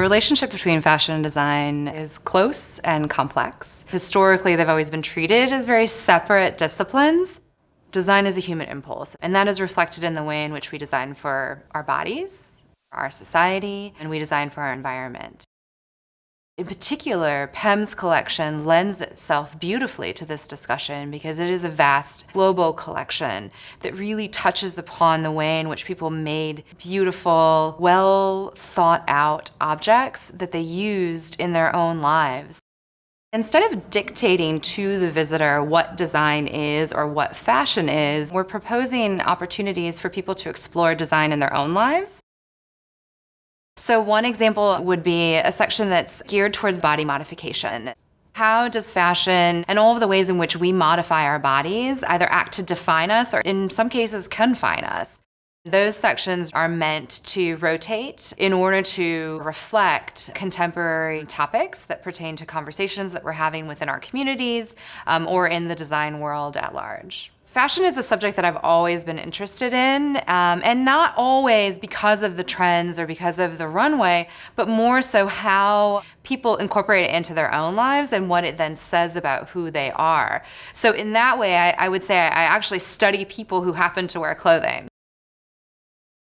relationship between fashion and design is close and complex. Historically, they've always been treated as very separate disciplines. Design is a human impulse, and that is reflected in the way in which we design for our bodies, our society, and we design for our environment. In particular, PEM's collection lends itself beautifully to this discussion because it is a vast global collection that really touches upon the way in which people made beautiful, well thought out objects that they used in their own lives. Instead of dictating to the visitor what design is or what fashion is, we're proposing opportunities for people to explore design in their own lives. So one example would be a section that's geared towards body modification. How does fashion and all of the ways in which we modify our bodies either act to define us or in some cases confine us? Those sections are meant to rotate in order to reflect contemporary topics that pertain to conversations that we're having within our communities or in the design world at large. Fashion is a subject that I've always been interested in, and not always because of the trends or because of the runway, but more so how people incorporate it into their own lives and what it then says about who they are. So in that way, I would say I actually study people who happen to wear clothing.